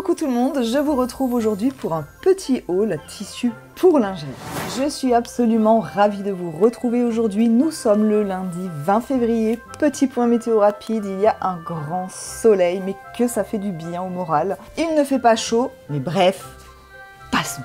Coucou tout le monde, je vous retrouve aujourd'hui pour un petit haul tissu pour lingerie. Je suis absolument ravie de vous retrouver aujourd'hui. Nous sommes le lundi 20 février. Petit point météo rapide, il y a un grand soleil, mais que ça fait du bien au moral. Il ne fait pas chaud, mais bref, passons.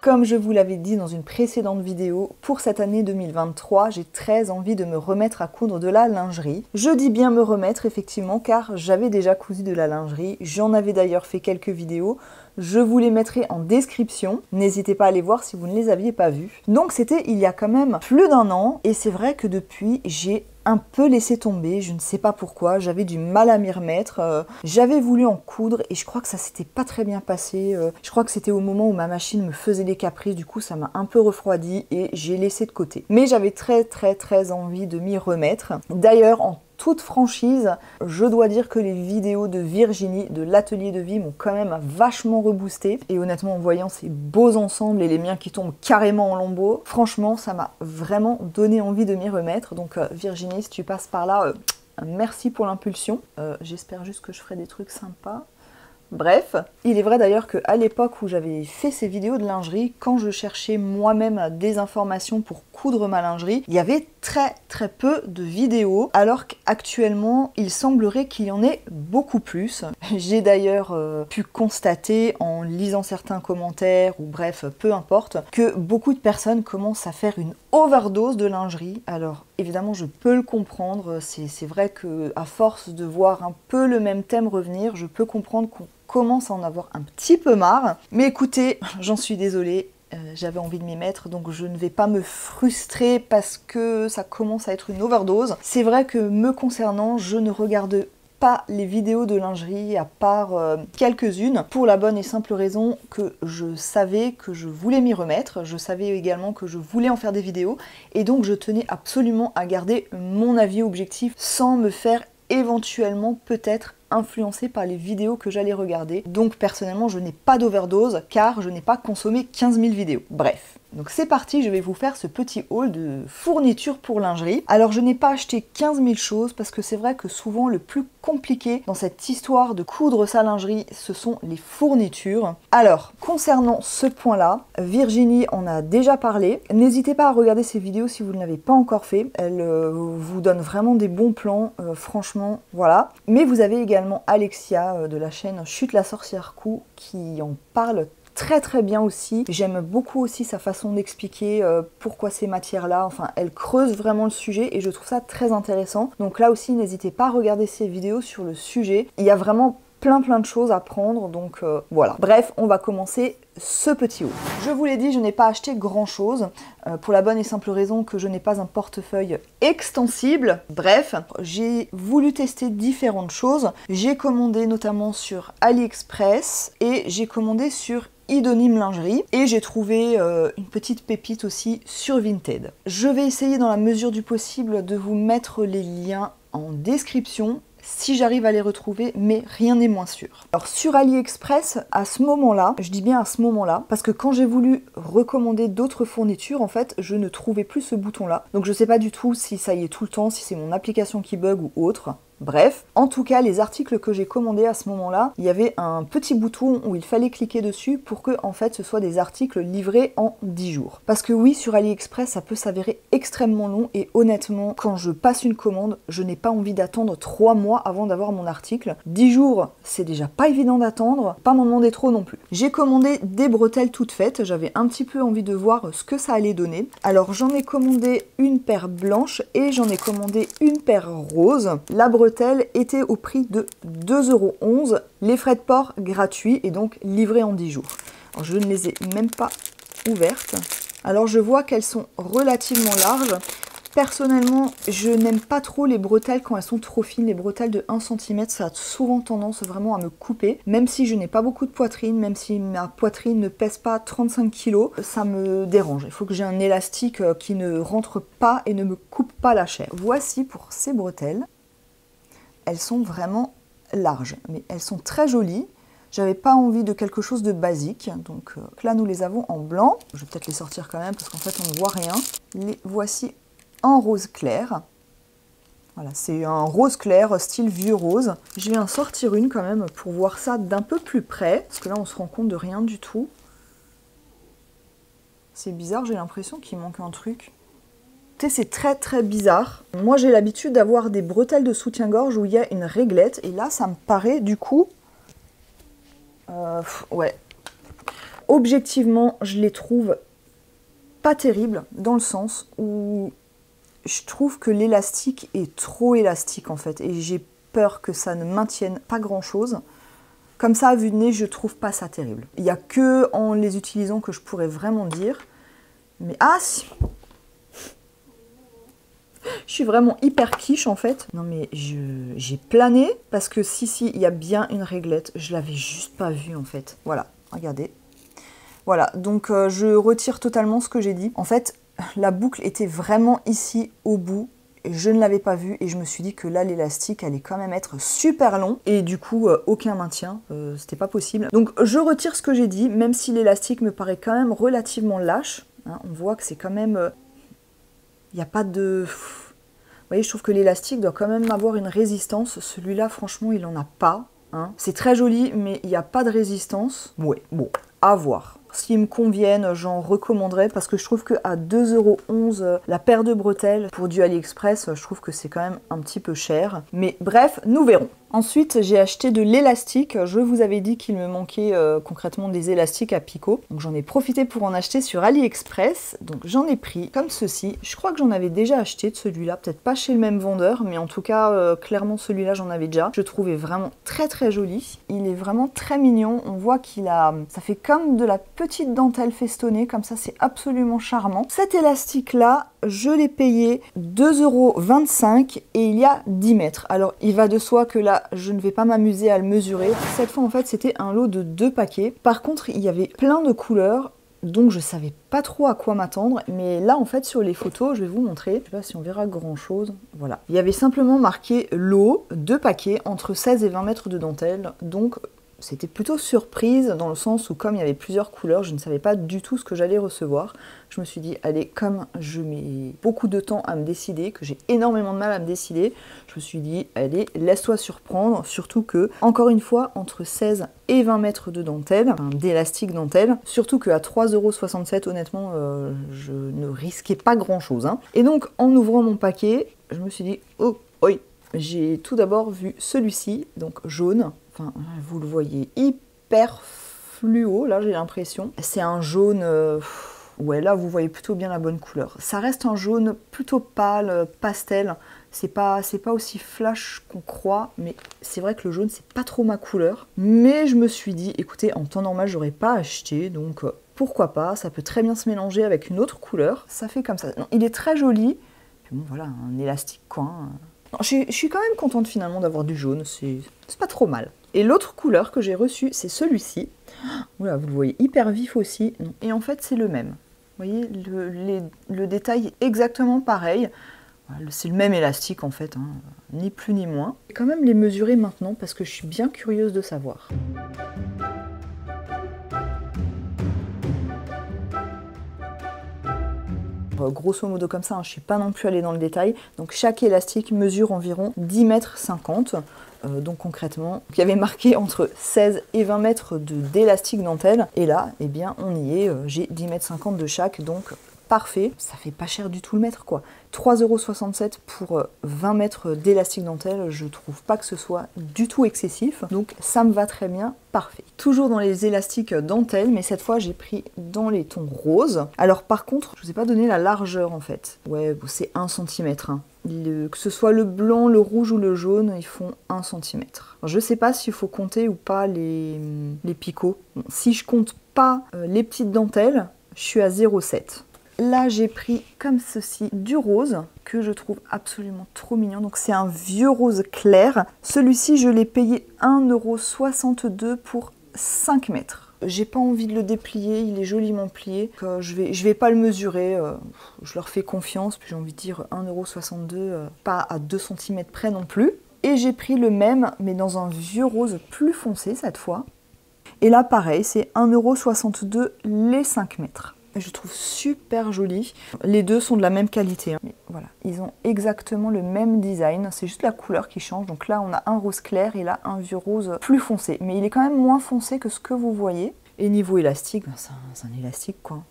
Comme je vous l'avais dit dans une précédente vidéo, pour cette année 2023, j'ai très envie de me remettre à coudre de la lingerie. Je dis bien me remettre effectivement car j'avais déjà cousu de la lingerie, j'en avais d'ailleurs fait quelques vidéos, je vous les mettrai en description, n'hésitez pas à les voir si vous ne les aviez pas vues. Donc c'était il y a quand même plus d'un an et c'est vrai que depuis j'ai un peu laissé tomber, je ne sais pas pourquoi, j'avais du mal à m'y remettre, j'avais voulu en coudre et je crois que ça s'était pas très bien passé, je crois que c'était au moment où ma machine me faisait des caprices, du coup ça m'a un peu refroidi et j'ai laissé de côté. Mais j'avais très envie de m'y remettre. D'ailleurs, en toute franchise, je dois dire que les vidéos de Virginie de l'atelier de vie m'ont quand même vachement reboosté. Et honnêtement, en voyant ces beaux ensembles et les miens qui tombent carrément en lambeaux, franchement, ça m'a vraiment donné envie de m'y remettre. Donc Virginie, si tu passes par là, merci pour l'impulsion. J'espère juste que je ferai des trucs sympas. Bref, il est vrai d'ailleurs qu'à l'époque où j'avais fait ces vidéos de lingerie, quand je cherchais moi-même des informations pour coudre ma lingerie, il y avait très peu de vidéos, alors qu'actuellement, il semblerait qu'il y en ait beaucoup plus. J'ai d'ailleurs pu constater en lisant certains commentaires, ou bref, peu importe, que beaucoup de personnes commencent à faire une overdose de lingerie. Alors évidemment, je peux le comprendre, c'est vrai qu'à force de voir un peu le même thème revenir, je peux comprendre qu'on commence à en avoir un petit peu marre. Mais écoutez, j'en suis désolée, j'avais envie de m'y mettre, donc je ne vais pas me frustrer parce que ça commence à être une overdose. C'est vrai que me concernant, je ne regarde pas les vidéos de lingerie à part quelques-unes, pour la bonne et simple raison que je savais que je voulais m'y remettre, je savais également que je voulais en faire des vidéos, et donc je tenais absolument à garder mon avis objectif sans me faire éventuellement peut-être influencé par les vidéos que j'allais regarder. Donc personnellement, je n'ai pas d'overdose car je n'ai pas consommé 15 000 vidéos. Bref. Donc c'est parti, je vais vous faire ce petit haul de fournitures pour lingerie. Alors je n'ai pas acheté 15 000 choses parce que c'est vrai que souvent le plus compliqué dans cette histoire de coudre sa lingerie, ce sont les fournitures. Alors, concernant ce point-là, Virginie en a déjà parlé. N'hésitez pas à regarder ces vidéos si vous ne l'avez pas encore fait. Elle vous donne vraiment des bons plans, franchement, voilà. Mais vous avez également Alexia de la chaîne Chute la sorcière coup qui en parle très bien aussi. J'aime beaucoup aussi sa façon d'expliquer pourquoi ces matières-là, enfin elle creuse vraiment le sujet et je trouve ça très intéressant. Donc là aussi n'hésitez pas à regarder ces vidéos sur le sujet. Il y a vraiment plein de choses à prendre, donc voilà. Bref, on va commencer ce petit haul. Je vous l'ai dit, je n'ai pas acheté grand chose, pour la bonne et simple raison que je n'ai pas un portefeuille extensible. Bref, j'ai voulu tester différentes choses. J'ai commandé notamment sur AliExpress et j'ai commandé sur Idonym Lingerie et j'ai trouvé une petite pépite aussi sur Vinted. Je vais essayer dans la mesure du possible de vous mettre les liens en description si j'arrive à les retrouver, mais rien n'est moins sûr. Alors sur AliExpress, à ce moment-là, je dis bien à ce moment-là, parce que quand j'ai voulu recommander d'autres fournitures, en fait, je ne trouvais plus ce bouton-là. Donc je sais pas du tout si ça y est tout le temps, si c'est mon application qui bug ou autre. Bref, en tout cas, les articles que j'ai commandés à ce moment-là, il y avait un petit bouton où il fallait cliquer dessus pour que, en fait, ce soit des articles livrés en 10 jours. Parce que oui, sur AliExpress, ça peut s'avérer extrêmement long et honnêtement, quand je passe une commande, je n'ai pas envie d'attendre 3 mois avant d'avoir mon article. 10 jours, c'est déjà pas évident d'attendre, pas m'en demander trop non plus. J'ai commandé des bretelles toutes faites, j'avais un petit peu envie de voir ce que ça allait donner. Alors j'en ai commandé une paire blanche et j'en ai commandé une paire rose. La bretelle était au prix de 2,11 €, les frais de port gratuits et donc livrés en 10 jours. Alors, je ne les ai même pas ouvertes. Alors je vois qu'elles sont relativement larges. Personnellement, je n'aime pas trop les bretelles quand elles sont trop fines. Les bretelles de 1 cm, ça a souvent tendance vraiment à me couper. Même si je n'ai pas beaucoup de poitrine, même si ma poitrine ne pèse pas 35 kg, ça me dérange. Il faut que j'ai un élastique qui ne rentre pas et ne me coupe pas la chair. Voici pour ces bretelles. Elles sont vraiment larges, mais elles sont très jolies. J'avais pas envie de quelque chose de basique, donc là nous les avons en blanc. Je vais peut-être les sortir quand même parce qu'en fait on ne voit rien. Les voici en rose clair. Voilà, c'est un rose clair, style vieux rose. Je vais en sortir une quand même pour voir ça d'un peu plus près, parce que là on se rend compte de rien du tout. C'est bizarre, j'ai l'impression qu'il manque un truc. C'est très très bizarre. Moi j'ai l'habitude d'avoir des bretelles de soutien-gorge où il y a une réglette, et là ça me paraît du coup... ouais. Objectivement, je les trouve pas terribles, dans le sens où... je trouve que l'élastique est trop élastique en fait, et j'ai peur que ça ne maintienne pas grand chose. Comme ça, à vue de nez, je trouve pas ça terrible. Il n'y a que en les utilisant que je pourrais vraiment dire. Mais ah si, je suis vraiment hyper quiche en fait. Non mais j'ai plané parce que si, il y a bien une réglette. Je l'avais juste pas vue en fait. Voilà, regardez. Voilà, donc je retire totalement ce que j'ai dit. En fait, la boucle était vraiment ici au bout. Je ne l'avais pas vue et je me suis dit que là l'élastique allait quand même être super long et du coup aucun maintien, c'était pas possible. Donc je retire ce que j'ai dit, même si l'élastique me paraît quand même relativement lâche. Hein, on voit que c'est quand même... il n'y a pas de... Vous voyez, je trouve que l'élastique doit quand même avoir une résistance. Celui-là, franchement, il n'en a pas. Hein. C'est très joli, mais il n'y a pas de résistance. Ouais, bon, à voir. S'ils me conviennent, j'en recommanderais parce que je trouve qu'à 2,11 € la paire de bretelles pour du AliExpress, je trouve que c'est quand même un petit peu cher. Mais bref, nous verrons. Ensuite, j'ai acheté de l'élastique. Je vous avais dit qu'il me manquait concrètement des élastiques à picot. Donc j'en ai profité pour en acheter sur AliExpress. Donc j'en ai pris comme ceci. Je crois que j'en avais déjà acheté de celui-là. Peut-être pas chez le même vendeur, mais en tout cas, clairement celui-là, j'en avais déjà. Je le trouvais vraiment très très joli. Il est vraiment très mignon. On voit qu'il a... ça fait comme de la petite dentelle festonnée. Comme ça, c'est absolument charmant. Cet élastique-là, je l'ai payé 2,25 € et il y a 10 mètres. Alors, il va de soi que là, je ne vais pas m'amuser à le mesurer. Cette fois, en fait, c'était un lot de 2 paquets. Par contre, il y avait plein de couleurs, donc je savais pas trop à quoi m'attendre. Mais là, en fait, sur les photos, je vais vous montrer. Je sais pas si on verra grand-chose. Voilà. Il y avait simplement marqué lot, 2 paquets, entre 16 et 20 mètres de dentelle. Donc... c'était plutôt surprise dans le sens où comme il y avait plusieurs couleurs, je ne savais pas du tout ce que j'allais recevoir. Je me suis dit, allez, comme je mets beaucoup de temps à me décider, que j'ai énormément de mal à me décider, je me suis dit, allez, laisse-toi surprendre, surtout que, encore une fois, entre 16 et 20 mètres de dentelle, enfin, d'élastique dentelle, surtout qu'à 3,67 €, honnêtement, je ne risquais pas grand-chose. Hein. Et donc, en ouvrant mon paquet, je me suis dit, oh, oui, j'ai tout d'abord vu celui-ci, donc jaune. Enfin, vous le voyez, hyper fluo, là, j'ai l'impression. C'est un jaune... ouais, là, vous voyez plutôt bien la bonne couleur. Ça reste un jaune plutôt pâle, pastel. C'est pas aussi flash qu'on croit, mais c'est vrai que le jaune, c'est pas trop ma couleur. Mais je me suis dit, écoutez, en temps normal, j'aurais pas acheté, donc pourquoi pas. Ça peut très bien se mélanger avec une autre couleur. Ça fait comme ça. Non, il est très joli. Puis bon, voilà, un élastique, quoi. Non, je suis quand même contente, finalement, d'avoir du jaune. C'est pas trop mal. Et l'autre couleur que j'ai reçue, c'est celui-ci. Voilà, vous le voyez, hyper vif aussi. Et en fait, c'est le même. Vous voyez, le détail est exactement pareil. C'est le même élastique, en fait, hein, ni plus ni moins. Je vais quand même les mesurer maintenant, parce que je suis bien curieuse de savoir. Grosso modo comme ça, hein, je ne suis pas non plus allée dans le détail. Donc chaque élastique mesure environ 10,50 m. Donc concrètement, il y avait marqué entre 16 et 20 mètres d'élastique dentelle. Et là, eh bien, on y est, j'ai 10,50 m de chaque, donc parfait. Ça fait pas cher du tout le mètre, quoi. 3,67 € pour 20 mètres d'élastique dentelle, je trouve pas que ce soit du tout excessif. Donc ça me va très bien, parfait. Toujours dans les élastiques dentelle, mais cette fois j'ai pris dans les tons roses. Alors par contre, je vous ai pas donné la largeur en fait. Ouais, bon, c'est 1 cm. Hein. Que ce soit le blanc, le rouge ou le jaune, ils font 1 cm. Alors, je sais pas s'il faut compter ou pas les picots. Bon, si je compte pas les petites dentelles, je suis à 0,7. Là, j'ai pris comme ceci du rose que je trouve absolument trop mignon. Donc, c'est un vieux rose clair. Celui-ci, je l'ai payé 1,62 € pour 5 mètres. J'ai pas envie de le déplier, il est joliment plié. Je vais pas le mesurer, je leur fais confiance. Puis j'ai envie de dire 1,62 €, pas à 2 cm près non plus. Et j'ai pris le même, mais dans un vieux rose plus foncé cette fois. Et là pareil, c'est 1,62 € les 5 mètres. Je trouve super joli. Les deux sont de la même qualité. Mais voilà, ils ont exactement le même design. C'est juste la couleur qui change. Donc là, on a un rose clair et là, un vieux rose plus foncé. Mais il est quand même moins foncé que ce que vous voyez. Et niveau élastique, c'est un élastique quoi.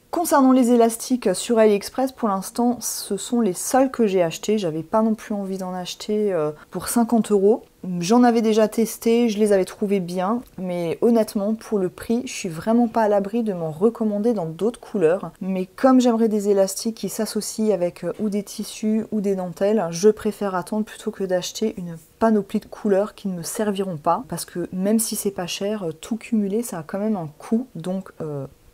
Concernant les élastiques sur AliExpress, pour l'instant, ce sont les seuls que j'ai achetés. J'avais pas non plus envie d'en acheter pour 50 €. J'en avais déjà testé, je les avais trouvés bien, mais honnêtement, pour le prix, je suis vraiment pas à l'abri de m'en recommander dans d'autres couleurs. Mais comme j'aimerais des élastiques qui s'associent avec ou des tissus ou des dentelles, je préfère attendre plutôt que d'acheter une panoplie de couleurs qui ne me serviront pas. Parce que même si c'est pas cher, tout cumulé, ça a quand même un coût. Donc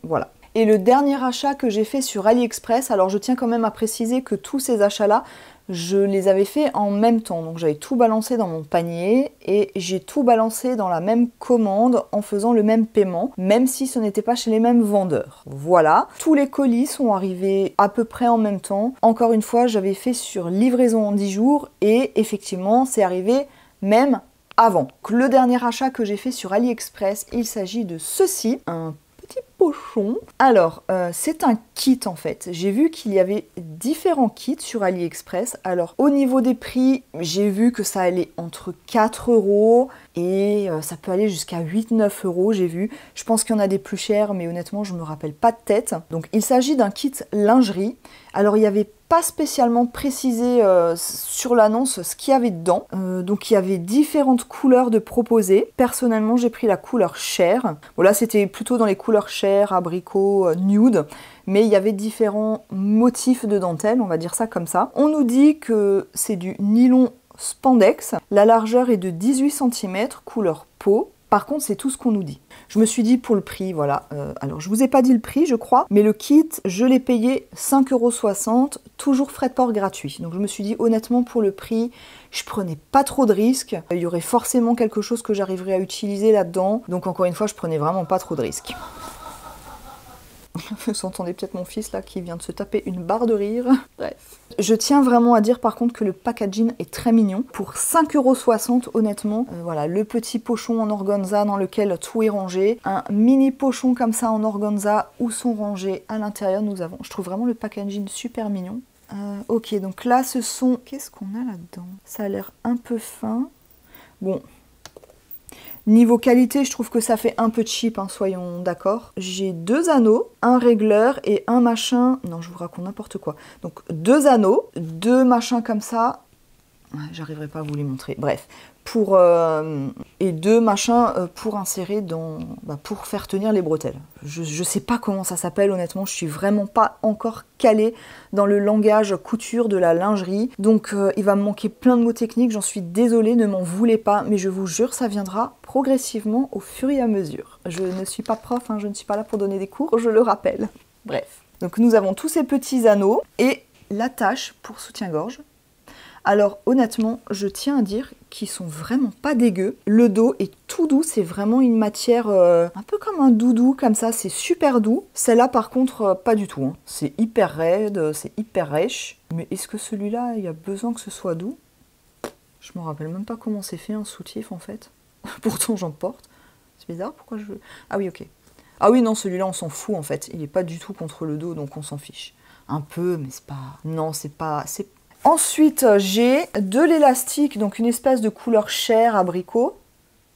voilà. Et le dernier achat que j'ai fait sur AliExpress, alors je tiens quand même à préciser que tous ces achats-là, je les avais fait en même temps. Donc j'avais tout balancé dans mon panier et j'ai tout balancé dans la même commande en faisant le même paiement, même si ce n'était pas chez les mêmes vendeurs. Voilà, tous les colis sont arrivés à peu près en même temps. Encore une fois, j'avais fait sur livraison en 10 jours et effectivement, c'est arrivé même avant. Le dernier achat que j'ai fait sur AliExpress, il s'agit de ceci, un petit pochon. Alors, c'est un kit en fait. J'ai vu qu'il y avait différents kits sur AliExpress. Alors, au niveau des prix, j'ai vu que ça allait entre 4 € et ça peut aller jusqu'à 8-9 €, j'ai vu. Je pense qu'il y en a des plus chers, mais honnêtement, je ne me rappelle pas de tête. Donc, il s'agit d'un kit lingerie. Alors, il n'y avait pas spécialement précisé sur l'annonce ce qu'il y avait dedans. Donc il y avait différentes couleurs de proposées. Personnellement, j'ai pris la couleur chair. Bon là, c'était plutôt dans les couleurs chair, abricot, nude. Mais il y avait différents motifs de dentelle, on va dire ça comme ça. On nous dit que c'est du nylon spandex. La largeur est de 18 cm, couleur peau. Par contre, c'est tout ce qu'on nous dit. Je me suis dit pour le prix, voilà. Alors, je vous ai pas dit le prix, je crois, mais le kit, je l'ai payé 5,60 €, toujours frais de port gratuit. Donc, je me suis dit, honnêtement, pour le prix, je prenais pas trop de risques. Il y aurait forcément quelque chose que j'arriverais à utiliser là-dedans. Donc, encore une fois, je prenais vraiment pas trop de risques. Vous entendez peut-être mon fils là qui vient de se taper une barre de rire. Bref. Je tiens vraiment à dire par contre que le packaging est très mignon. Pour 5,60 € honnêtement, voilà, le petit pochon en organza dans lequel tout est rangé. Un mini pochon comme ça en organza où sont rangés à l'intérieur nous avons. Je trouve vraiment le packaging super mignon. Ok, donc là ce sont... Qu'est-ce qu'on a là-dedans? Ça a l'air un peu fin. Bon... Niveau qualité, je trouve que ça fait un peu cheap, hein, soyons d'accord. J'ai 2 anneaux, un régleur et un machin... Non, je vous raconte n'importe quoi. Donc 2 anneaux, 2 machins comme ça. J'arriverai pas à vous les montrer. Bref. Et 2 machins pour insérer dans... pour faire tenir les bretelles. Je sais pas comment ça s'appelle, honnêtement. Je suis vraiment pas encore calée dans le langage couture de la lingerie. Donc il va me manquer plein de mots techniques. J'en suis désolée, ne m'en voulez pas. Mais je vous jure, ça viendra progressivement au fur et à mesure. Je ne suis pas prof, hein, je ne suis pas là pour donner des cours, je le rappelle. Bref. Donc nous avons tous ces petits anneaux et l'attache pour soutien-gorge. Alors honnêtement, je tiens à dire qu'ils sont vraiment pas dégueux. Le dos est tout doux, c'est vraiment une matière un peu comme un doudou, comme ça, c'est super doux. Celle-là par contre, pas du tout. Hein. C'est hyper raide, c'est hyper rêche. Mais est-ce que celui-là, il y a besoin que ce soit doux? Je me rappelle même pas comment c'est fait un soutif en fait. Pourtant j'en porte. C'est bizarre, pourquoi je... Ah oui, ok. Ah oui, non, celui-là on s'en fout en fait. Il est pas du tout contre le dos, donc on s'en fiche. Un peu, mais c'est pas... Non, c'est pas... Ensuite, j'ai de l'élastique, donc une espèce de couleur chair abricot.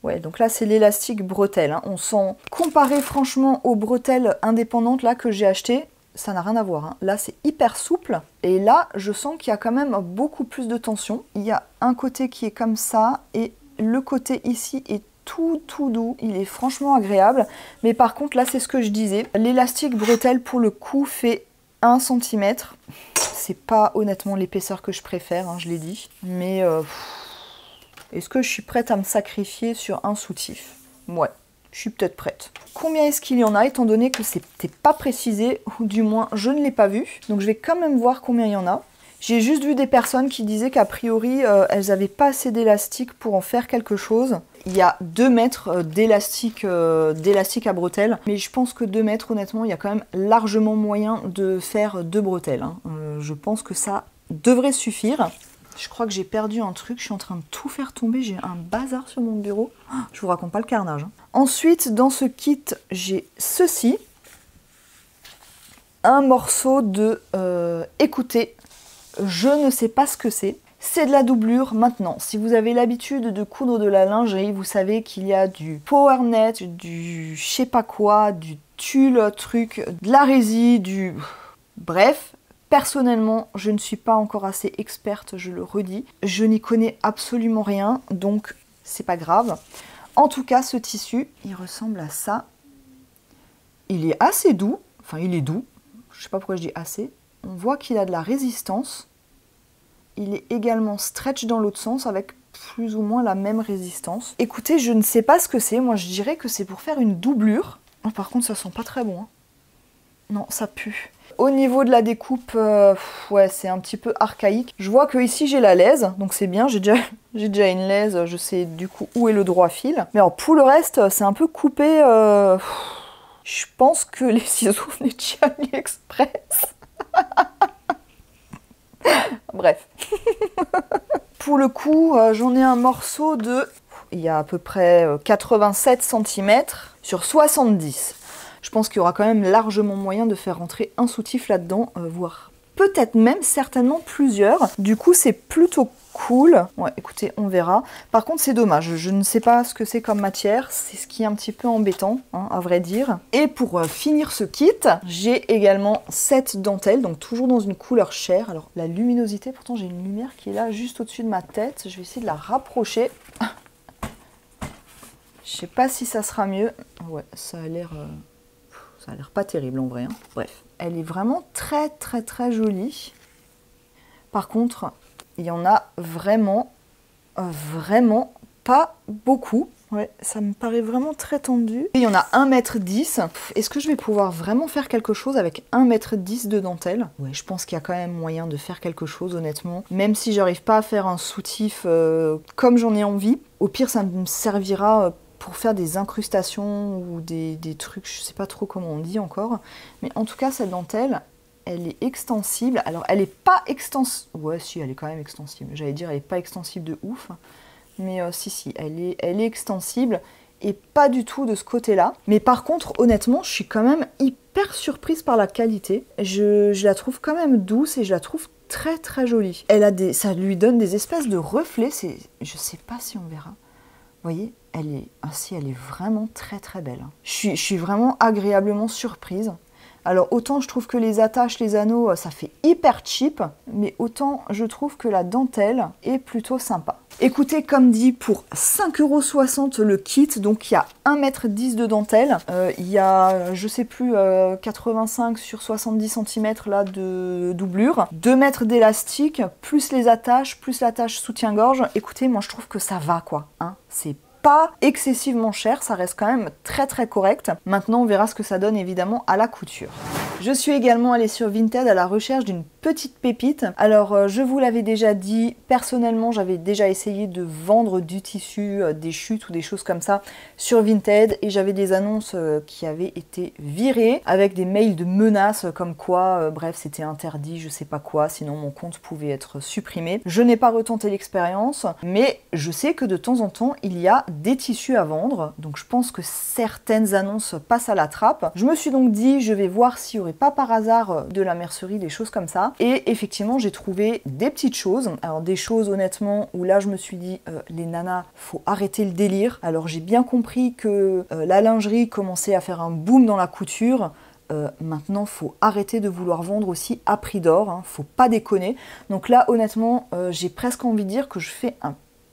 Ouais, donc là, c'est l'élastique bretelle. Hein. On sent, comparé franchement aux bretelles indépendantes là que j'ai achetées, ça n'a rien à voir. Hein. Là, c'est hyper souple. Et là, je sens qu'il y a quand même beaucoup plus de tension. Il y a un côté qui est comme ça et le côté ici est tout doux. Il est franchement agréable. Mais par contre, là, c'est ce que je disais. L'élastique bretelle, pour le coup, fait 1 cm. C'est pas honnêtement l'épaisseur que je préfère, hein, je l'ai dit. Mais est-ce que je suis prête à me sacrifier sur un soutif? Ouais, je suis peut-être prête. Combien est-ce qu'il y en a, étant donné que c'était pas précisé, ou du moins je ne l'ai pas vu. Donc je vais quand même voir combien il y en a. J'ai juste vu des personnes qui disaient qu'a priori, elles n'avaient pas assez d'élastique pour en faire quelque chose. Il y a 2 mètres d'élastique à bretelles. Mais je pense que 2 mètres, honnêtement, il y a quand même largement moyen de faire 2 bretelles. Hein. Je pense que ça devrait suffire. Je crois que j'ai perdu un truc, je suis en train de tout faire tomber, j'ai un bazar sur mon bureau. Je vous raconte pas le carnage. Ensuite, dans ce kit, j'ai ceci. Un morceau de... écoutez, je ne sais pas ce que c'est. C'est de la doublure. Maintenant, si vous avez l'habitude de coudre de la lingerie, vous savez qu'il y a du powernet, du je sais pas quoi, du tulle truc, de la résine, du... Bref... Personnellement, je ne suis pas encore assez experte, je le redis. Je n'y connais absolument rien, donc c'est pas grave. En tout cas, ce tissu, il ressemble à ça. Il est assez doux, enfin il est doux, je sais pas pourquoi je dis assez. On voit qu'il a de la résistance. Il est également stretch dans l'autre sens avec plus ou moins la même résistance. Écoutez, je ne sais pas ce que c'est, moi je dirais que c'est pour faire une doublure. Oh, par contre, ça sent pas très bon. Hein. Non, ça pue. Au niveau de la découpe, ouais, c'est un petit peu archaïque. Je vois que ici j'ai la lèse, donc c'est bien, j'ai déjà une lèse, je sais du coup où est le droit fil. Mais alors pour le reste, c'est un peu coupé. Je pense que les ciseaux venaient de chez AliExpress. Bref. Pour le coup, j'en ai un morceau de... Il y a à peu près 87 cm sur 70. Je pense qu'il y aura quand même largement moyen de faire rentrer un soutif là-dedans, voire peut-être même certainement plusieurs. Du coup, c'est plutôt cool. Ouais, écoutez, on verra. Par contre, c'est dommage. Je ne sais pas ce que c'est comme matière. C'est ce qui est un petit peu embêtant, hein, à vrai dire. Et pour finir ce kit, j'ai également cette dentelle, donc toujours dans une couleur chair. Alors, la luminosité, pourtant, j'ai une lumière qui est là, juste au-dessus de ma tête. Je vais essayer de la rapprocher. Je sais pas si ça sera mieux. Ouais, ça a l'air... Ça a l'air pas terrible en vrai. Hein. Bref, elle est vraiment très très très jolie. Par contre, il y en a vraiment pas beaucoup. Ouais, ça me paraît vraiment très tendu. Il y en a 1,10 m. Est-ce que je vais pouvoir vraiment faire quelque chose avec 1,10 m de dentelle? Ouais, je pense qu'il y a quand même moyen de faire quelque chose honnêtement. Même si j'arrive pas à faire un soutif comme j'en ai envie. Au pire, ça me servira... pour faire des incrustations ou des trucs, je sais pas trop comment on dit encore. Mais en tout cas, cette dentelle, elle est extensible. Alors, elle est pas extensible... Ouais, si, elle est quand même extensible. J'allais dire, elle est pas extensible de ouf. Mais si, elle est extensible. Et pas du tout de ce côté-là. Mais par contre, honnêtement, je suis quand même hyper surprise par la qualité. Je la trouve quand même douce et je la trouve très très jolie. Elle a ça lui donne des espèces de reflets. Je sais pas si on verra. Vous voyez, elle est vraiment très très belle. Je suis vraiment agréablement surprise. Alors autant je trouve que les attaches, les anneaux, ça fait hyper cheap, mais autant je trouve que la dentelle est plutôt sympa. Écoutez, comme dit, pour 5,60 € le kit, donc il y a 1,10 m de dentelle, il y a, je sais plus, 85 sur 70 cm là de doublure, 2 mètres d'élastique, plus les attaches, plus l'attache soutien-gorge. Écoutez, moi je trouve que ça va quoi, hein, c'est pas excessivement cher, ça reste quand même très très correct. Maintenant on verra ce que ça donne évidemment à la couture. Je suis également allée sur Vinted à la recherche d'une petite pépite. Alors je vous l'avais déjà dit, personnellement j'avais déjà essayé de vendre du tissu, des chutes ou des choses comme ça sur Vinted et j'avais des annonces qui avaient été virées avec des mails de menaces comme quoi, bref c'était interdit, je sais pas quoi, sinon mon compte pouvait être supprimé. Je n'ai pas retenté l'expérience, mais je sais que de temps en temps il y a des tissus à vendre, donc je pense que certaines annonces passent à la trappe. Je me suis donc dit, je vais voir s'il n'y aurait pas par hasard de la mercerie, des choses comme ça. Et effectivement, j'ai trouvé des petites choses. Alors des choses honnêtement où là je me suis dit, les nanas, faut arrêter le délire. Alors j'ai bien compris que la lingerie commençait à faire un boom dans la couture. Maintenant, faut arrêter de vouloir vendre aussi à prix d'or, hein, faut pas déconner. Donc là, honnêtement, j'ai presque envie de dire que je fais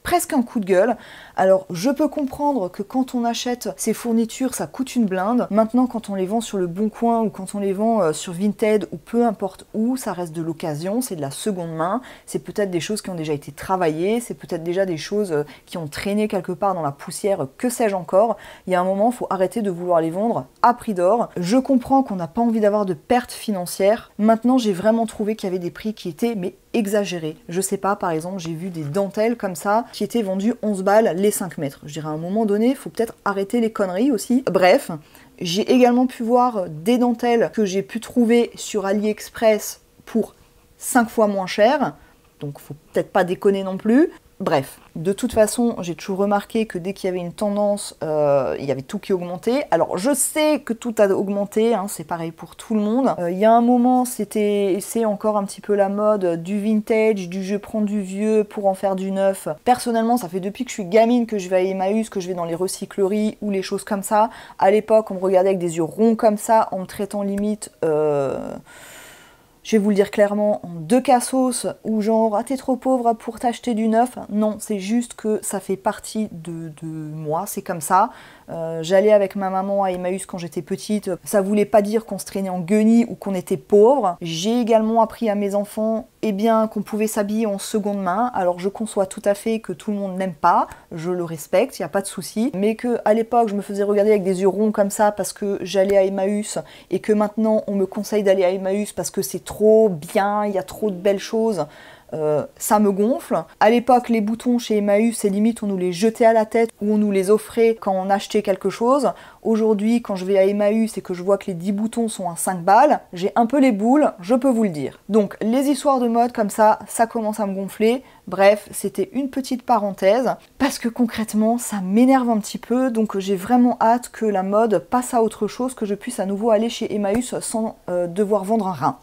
presque un coup de gueule. Alors je peux comprendre que quand on achète ces fournitures ça coûte une blinde. Maintenant quand on les vend sur le Bon Coin ou quand on les vend sur Vinted ou peu importe où, ça reste de l'occasion, c'est de la seconde main, c'est peut-être des choses qui ont déjà été travaillées, c'est peut-être déjà des choses qui ont traîné quelque part dans la poussière, que sais-je encore. Il y a un moment, il faut arrêter de vouloir les vendre à prix d'or. Je comprends qu'on n'a pas envie d'avoir de pertes financières. Maintenant j'ai vraiment trouvé qu'il y avait des prix qui étaient exagéré. Je sais pas, par exemple, j'ai vu des dentelles comme ça qui étaient vendues 11 balles les 5 mètres. Je dirais à un moment donné, il faut peut-être arrêter les conneries aussi. Bref, j'ai également pu voir des dentelles que j'ai pu trouver sur AliExpress pour 5 fois moins cher. donc faut peut-être pas déconner non plus. Bref, de toute façon, j'ai toujours remarqué que dès qu'il y avait une tendance, il y avait tout qui augmentait. Alors, je sais que tout a augmenté, hein, c'est pareil pour tout le monde. Il y a un moment, c'est encore un petit peu la mode du vintage, du je prends du vieux pour en faire du neuf. Personnellement, ça fait depuis que je suis gamine que je vais à Emmaüs, que je vais dans les recycleries ou les choses comme ça. À l'époque, on me regardait avec des yeux ronds comme ça, en me traitant limite... je vais vous le dire clairement, en deux cassos, ou genre, ah t'es trop pauvre pour t'acheter du neuf. Non, c'est juste que ça fait partie de moi, c'est comme ça. J'allais avec ma maman à Emmaüs quand j'étais petite. Ça voulait pas dire qu'on se traînait en guenilles ou qu'on était pauvre. J'ai également appris à mes enfants qu'on pouvait s'habiller en seconde main. Alors je conçois tout à fait que tout le monde n'aime pas, je le respecte, il n'y a pas de souci. Mais qu'à l'époque, je me faisais regarder avec des yeux ronds comme ça parce que j'allais à Emmaüs et que maintenant on me conseille d'aller à Emmaüs parce que c'est trop bien, il y a trop de belles choses. Ça me gonfle. À l'époque, les boutons chez Emmaüs, c'est limite on nous les jetait à la tête ou on nous les offrait quand on achetait quelque chose. Aujourd'hui, quand je vais à Emmaüs et que je vois que les 10 boutons sont à 5 balles, j'ai un peu les boules, je peux vous le dire. Donc, les histoires de mode comme ça commence à me gonfler. Bref, c'était une petite parenthèse, parce que concrètement, ça m'énerve un petit peu, donc j'ai vraiment hâte que la mode passe à autre chose, que je puisse à nouveau aller chez Emmaüs sans devoir vendre un rein.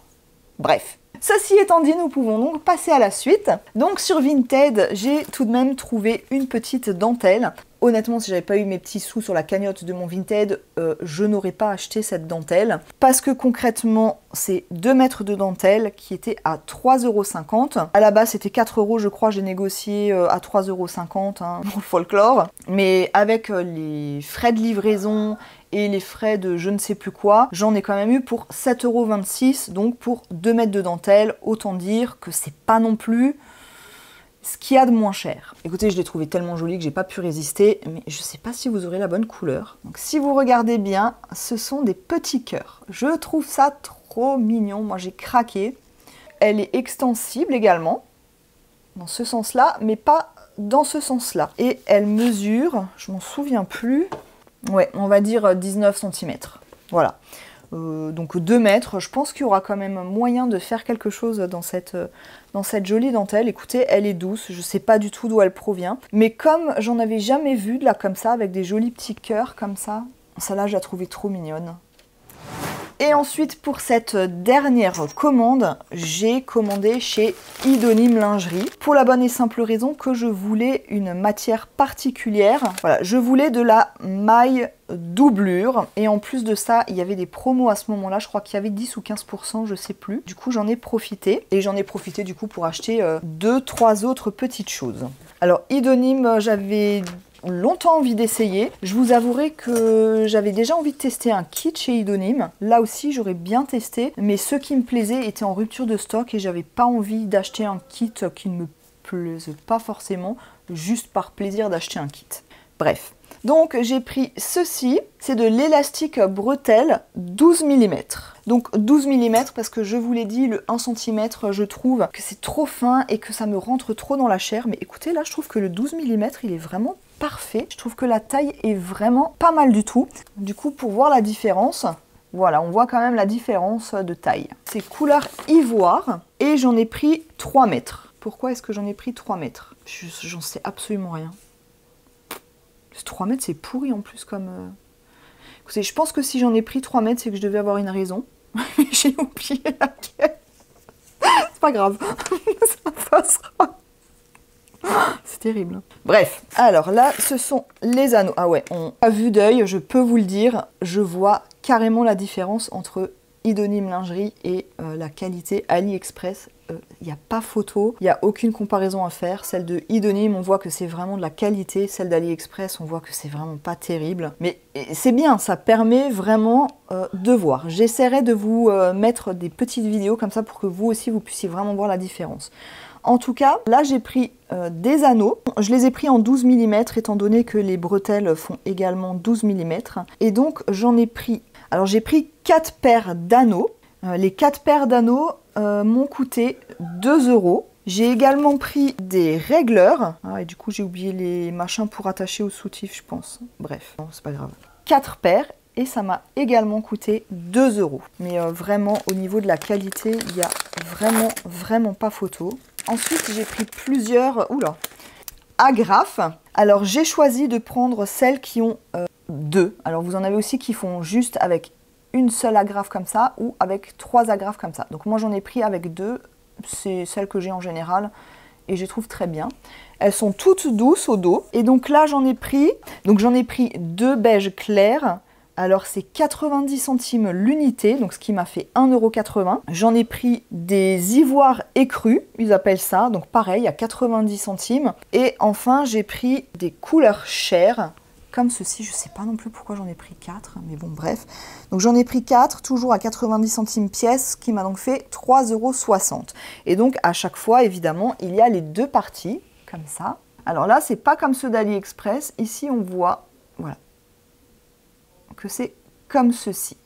Bref. Ceci étant dit, nous pouvons donc passer à la suite. Donc sur Vinted, j'ai tout de même trouvé une petite dentelle. Honnêtement, si j'avais pas eu mes petits sous sur la cagnotte de mon Vinted, je n'aurais pas acheté cette dentelle. Parce que concrètement, c'est 2 mètres de dentelle qui était à 3,50 €. À la base, c'était 4 € je crois, j'ai négocié à 3,50 €, hein, pour le folklore. Mais avec les frais de livraison et les frais de je ne sais plus quoi, j'en ai quand même eu pour 7,26 €, donc pour 2 mètres de dentelle. Autant dire que c'est pas non plus ce qu'il y a de moins cher. Écoutez, je l'ai trouvé tellement joli que j'ai pas pu résister, mais je sais pas si vous aurez la bonne couleur. Donc si vous regardez bien, ce sont des petits cœurs. Je trouve ça trop mignon, moi j'ai craqué. Elle est extensible également, dans ce sens-là, mais pas dans ce sens-là. Et elle mesure, je m'en souviens plus, ouais, on va dire 19 cm. Voilà. Donc 2 mètres, je pense qu'il y aura quand même moyen de faire quelque chose dans cette jolie dentelle. Écoutez, elle est douce, je sais pas du tout d'où elle provient, mais comme j'en avais jamais vu de là comme ça, avec des jolis petits cœurs comme ça, celle-là je la trouvais trop mignonne. Et ensuite, pour cette dernière commande, j'ai commandé chez Idonym Lingerie, pour la bonne et simple raison que je voulais une matière particulière. Voilà, je voulais de la maille doublure, et en plus de ça, il y avait des promos à ce moment-là, je crois qu'il y avait 10 ou 15%, je sais plus. Du coup, j'en ai profité, et j'en ai profité du coup pour acheter 2-3 autres petites choses. Alors, Idonym, j'avais longtemps envie d'essayer. Je vous avouerai que j'avais déjà envie de tester un kit chez Idonym. Là aussi, j'aurais bien testé, mais ceux qui me plaisaient étaient en rupture de stock et j'avais pas envie d'acheter un kit qui ne me plaise pas forcément, juste par plaisir d'acheter un kit. Bref. Donc j'ai pris ceci, c'est de l'élastique bretelle 12 mm. Donc 12 mm parce que je vous l'ai dit, le 1 cm je trouve que c'est trop fin et que ça me rentre trop dans la chair. Mais écoutez, là je trouve que le 12 mm il est vraiment parfait. Je trouve que la taille est vraiment pas mal du tout. Du coup, pour voir la différence, voilà, on voit quand même la différence de taille. C'est couleur ivoire et j'en ai pris 3 mètres. Pourquoi est-ce que j'en ai pris 3 mètres? J'en sais absolument rien. 3 mètres, c'est pourri en plus comme... Écoutez, je pense que si j'en ai pris 3 mètres, c'est que je devais avoir une raison. J'ai oublié laquelle. C'est pas grave. Ça passera. C'est terrible. Bref, alors là, ce sont les anneaux. Ah ouais, à vue d'œil, je peux vous le dire, je vois carrément la différence entre Idonym Lingerie et la qualité AliExpress. Il n'y a pas photo, il n'y a aucune comparaison à faire. Celle de Idonym, on voit que c'est vraiment de la qualité. Celle d'AliExpress, on voit que c'est vraiment pas terrible. Mais c'est bien, ça permet vraiment de voir. J'essaierai de vous mettre des petites vidéos comme ça pour que vous aussi, vous puissiez vraiment voir la différence. En tout cas, là j'ai pris des anneaux. Je les ai pris en 12 mm étant donné que les bretelles font également 12 mm. Et donc j'en ai pris... Alors j'ai pris 4 paires d'anneaux. Les 4 paires d'anneaux m'ont coûté 2 €. J'ai également pris des régleurs. Ah, et du coup j'ai oublié les machins pour attacher au soutif, je pense. Bref, non, c'est pas grave. 4 paires. Et ça m'a également coûté 2 €. Mais vraiment, au niveau de la qualité, il n'y a vraiment pas photo. Ensuite, j'ai pris plusieurs agrafes. Alors, j'ai choisi de prendre celles qui ont 2. Alors, vous en avez aussi qui font juste avec une seule agrafe comme ça ou avec 3 agrafes comme ça. Donc, moi, j'en ai pris avec 2. C'est celles que j'ai en général et je les trouve très bien. Elles sont toutes douces au dos. Et donc là, j'en ai pris 2 beiges clairs. Alors, c'est 90 centimes l'unité, donc ce qui m'a fait 1,80 €. J'en ai pris des ivoires écrus, ils appellent ça, donc pareil, à 90 centimes. Et enfin, j'ai pris des couleurs chères, comme ceci. Je sais pas non plus pourquoi j'en ai pris 4, mais bon, bref. Donc, j'en ai pris 4, toujours à 90 centimes pièce, ce qui m'a donc fait 3,60 €. Et donc, à chaque fois, évidemment, il y a les 2 parties, comme ça. Alors là, c'est pas comme ceux d'AliExpress. Ici, on voit, voilà, que c'est comme ceci.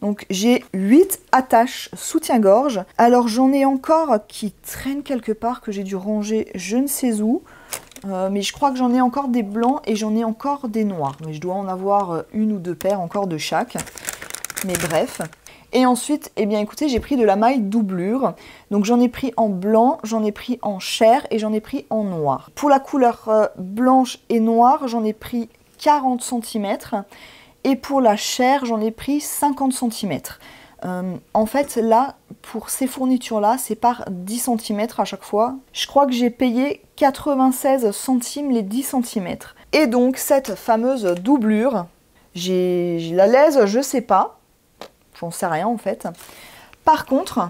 Donc j'ai 8 attaches soutien-gorge. Alors j'en ai encore qui traînent quelque part, que j'ai dû ranger je ne sais où. Mais je crois que j'en ai encore des blancs et j'en ai encore des noirs. Mais je dois en avoir 1 ou 2 paires encore de chaque. Mais bref. Et ensuite, eh bien écoutez, j'ai pris de la maille doublure. Donc j'en ai pris en blanc, j'en ai pris en chair et j'en ai pris en noir. Pour la couleur blanche et noire, j'en ai pris 40 cm. Et pour la chair, j'en ai pris 50 cm. En fait, là, pour ces fournitures-là, c'est par 10 cm à chaque fois. Je crois que j'ai payé 96 centimes les 10 cm. Et donc, cette fameuse doublure, j'ai la laise, je sais pas. J'en sais rien, en fait. Par contre,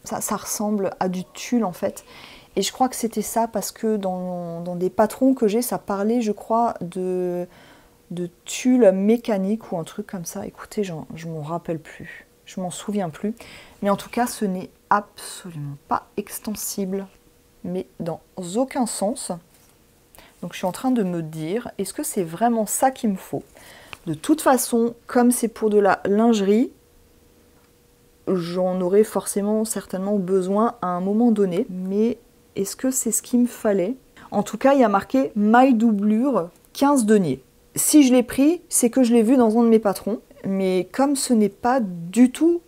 ça ressemble à du tulle, en fait. Et je crois que c'était ça parce que dans des patrons que j'ai, ça parlait, je crois, de tulle mécanique ou un truc comme ça. Écoutez, je m'en rappelle plus. Je m'en souviens plus. Mais en tout cas, ce n'est absolument pas extensible. Mais dans aucun sens. Donc je suis en train de me dire, est-ce que c'est vraiment ça qu'il me faut? De toute façon, comme c'est pour de la lingerie, j'en aurais forcément, certainement besoin à un moment donné. Mais est-ce que c'est ce qu'il me fallait? En tout cas, il y a marqué maille doublure 15 deniers. Si je l'ai pris, c'est que je l'ai vu dans un de mes patrons. Mais comme ce n'est pas du tout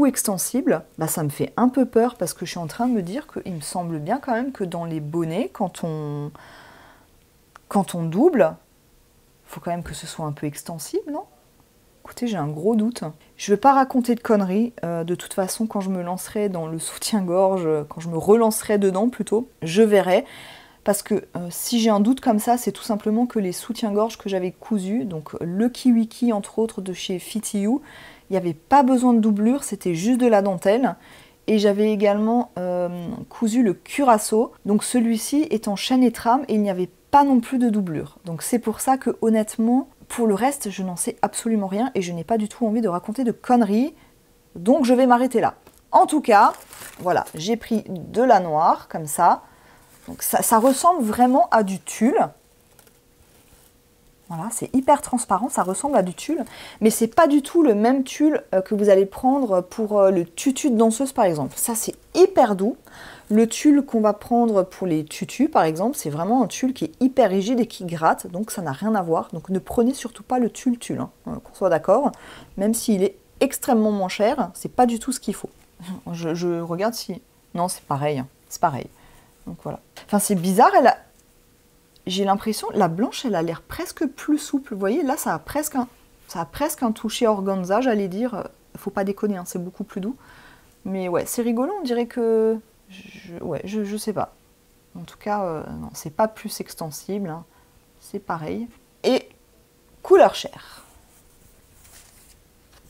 extensible, bah ça me fait un peu peur parce que je suis en train de me dire qu'il me semble bien quand même que dans les bonnets, quand on double, il faut quand même que ce soit un peu extensible, non? Écoutez, j'ai un gros doute. Je ne vais pas raconter de conneries. De toute façon, quand je me lancerai dans le soutien-gorge, quand je me relancerai dedans plutôt, je verrai. Parce que si j'ai un doute comme ça, c'est tout simplement que les soutiens-gorge que j'avais cousus, donc le Kiwiki entre autres de chez Fit You, il n'y avait pas besoin de doublure, c'était juste de la dentelle. Et j'avais également cousu le Curaçao, donc celui-ci est en chaîne et trame et il n'y avait pas non plus de doublure. Donc c'est pour ça que honnêtement, pour le reste, je n'en sais absolument rien et je n'ai pas du tout envie de raconter de conneries. Donc je vais m'arrêter là. En tout cas, voilà, j'ai pris de la noire, comme ça. Donc ça ressemble vraiment à du tulle. Voilà, c'est hyper transparent, ça ressemble à du tulle. Mais c'est pas du tout le même tulle que vous allez prendre pour le tutu de danseuse, par exemple. Ça, c'est hyper doux. Le tulle qu'on va prendre pour les tutus, par exemple, c'est vraiment un tulle qui est hyper rigide et qui gratte, donc ça n'a rien à voir. Donc ne prenez surtout pas le tulle, hein, qu'on soit d'accord. Même s'il est extrêmement moins cher, c'est pas du tout ce qu'il faut. Je regarde si... Non, c'est pareil, c'est pareil. Donc voilà. Enfin, c'est bizarre, j'ai l'impression, la blanche, elle a l'air presque plus souple. Vous voyez, là, ça a presque un toucher organza, j'allais dire. Faut pas déconner, hein, c'est beaucoup plus doux. Mais ouais, c'est rigolo, on dirait que... je sais pas. En tout cas, non, c'est pas plus extensible. Hein. C'est pareil. Et couleur chair.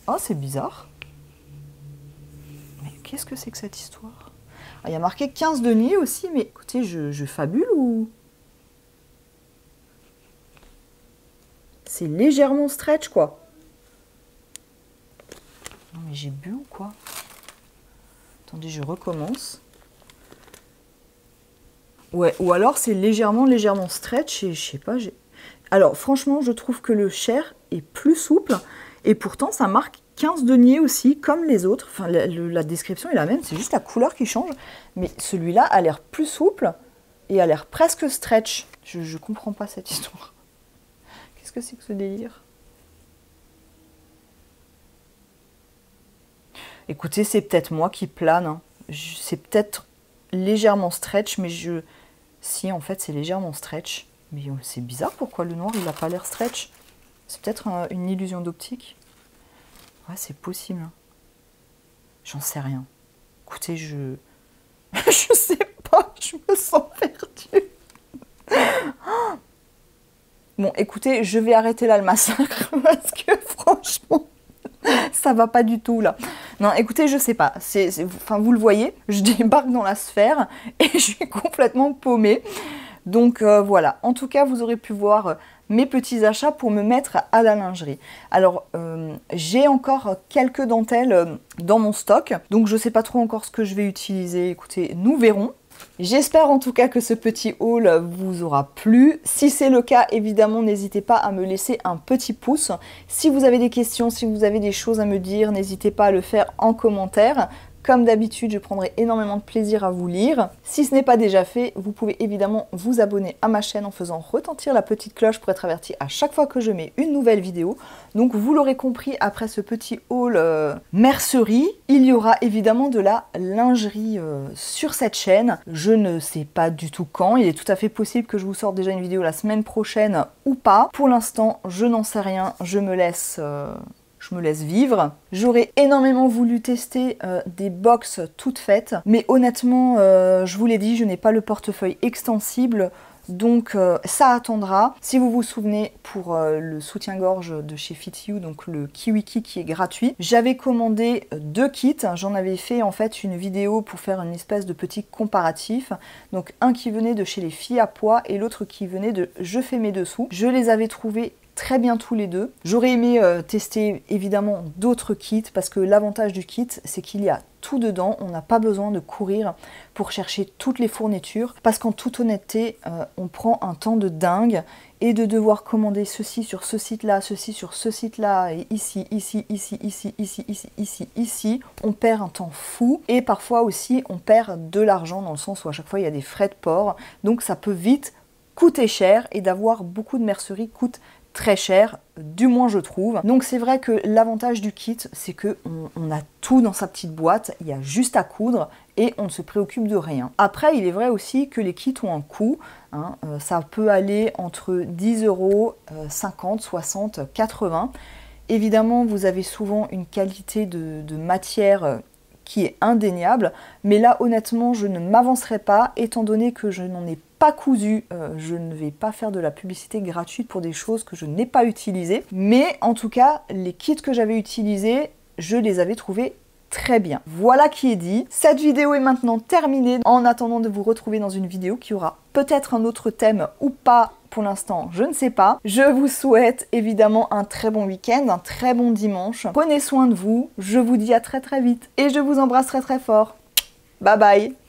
Oh, c'est bizarre. Mais qu'est-ce que c'est que cette histoire? Il y a marqué 15 deniers aussi, mais écoutez, je fabule ou... C'est légèrement stretch, quoi. Non, mais j'ai bu ou quoi? Attendez, je recommence. Ouais, ou alors c'est légèrement stretch et je sais pas, Alors, franchement, je trouve que le chair est plus souple et pourtant, ça marque 15 deniers aussi, comme les autres. Enfin, la description est la même, c'est juste la couleur qui change. Mais celui-là a l'air plus souple et a l'air presque stretch. Je comprends pas cette histoire. Qu'est-ce que c'est que ce délire? Écoutez, c'est peut-être moi qui plane, hein. C'est peut-être légèrement stretch, mais si, en fait, c'est légèrement stretch. Mais c'est bizarre, pourquoi le noir, il n'a pas l'air stretch? C'est peut-être une illusion d'optique. Ouais, c'est possible. Hein. J'en sais rien. Écoutez, je sais pas, je me sens perdue. Bon, écoutez, je vais arrêter là le massacre, parce que franchement, ça va pas du tout, là. Non, écoutez, je sais pas. Enfin, vous le voyez, je débarque dans la sphère et je suis complètement paumée. Donc voilà, en tout cas, vous aurez pu voir mes petits achats pour me mettre à la lingerie. Alors, j'ai encore quelques dentelles dans mon stock, donc je sais pas trop encore ce que je vais utiliser. Écoutez, nous verrons. J'espère en tout cas que ce petit haul vous aura plu. Si c'est le cas, évidemment, n'hésitez pas à me laisser un petit pouce. Si vous avez des questions, si vous avez des choses à me dire, n'hésitez pas à le faire en commentaire. Comme d'habitude, je prendrai énormément de plaisir à vous lire. Si ce n'est pas déjà fait, vous pouvez évidemment vous abonner à ma chaîne en faisant retentir la petite cloche pour être averti à chaque fois que je mets une nouvelle vidéo. Donc vous l'aurez compris, après ce petit haul mercerie, il y aura évidemment de la lingerie sur cette chaîne. Je ne sais pas du tout quand, il est tout à fait possible que je vous sorte déjà une vidéo la semaine prochaine ou pas. Pour l'instant, je n'en sais rien, je me laisse vivre. J'aurais énormément voulu tester des box toutes faites, mais honnêtement, je vous l'ai dit, je n'ai pas le portefeuille extensible, donc ça attendra. Si vous vous souvenez, pour le soutien-gorge de chez Fit You, donc le KiwiKit qui est gratuit, j'avais commandé 2 kits. J'en avais fait en fait une vidéo pour faire une espèce de petit comparatif. Donc un qui venait de chez les filles à pois et l'autre qui venait de Je fais mes dessous. Je les avais trouvés très bien tous les deux. J'aurais aimé tester évidemment d'autres kits parce que l'avantage du kit, c'est qu'il y a tout dedans. On n'a pas besoin de courir pour chercher toutes les fournitures parce qu'en toute honnêteté, on prend un temps de dingue et de devoir commander ceci sur ce site-là, ceci sur ce site-là, et ici, ici, on perd un temps fou et parfois aussi on perd de l'argent dans le sens où à chaque fois il y a des frais de port. Donc ça peut vite coûter cher et d'avoir beaucoup de mercerie coûte très cher, du moins je trouve. Donc c'est vrai que l'avantage du kit, c'est que on a tout dans sa petite boîte, il y a juste à coudre et on ne se préoccupe de rien. Après, il est vrai aussi que les kits ont un coût, hein, ça peut aller entre 10 €, 50, 60, 80. Évidemment, vous avez souvent une qualité de matière qui est indéniable, mais là honnêtement je ne m'avancerai pas étant donné que je n'en ai pas cousu, je ne vais pas faire de la publicité gratuite pour des choses que je n'ai pas utilisées, mais en tout cas les kits que j'avais utilisés, je les avais trouvés très bien. Voilà qui est dit. Cette vidéo est maintenant terminée. En attendant de vous retrouver dans une vidéo qui aura peut-être un autre thème ou pas, pour l'instant, je ne sais pas. Je vous souhaite évidemment un très bon week-end, un très bon dimanche. Prenez soin de vous. Je vous dis à très très vite et je vous embrasse très très fort. Bye bye.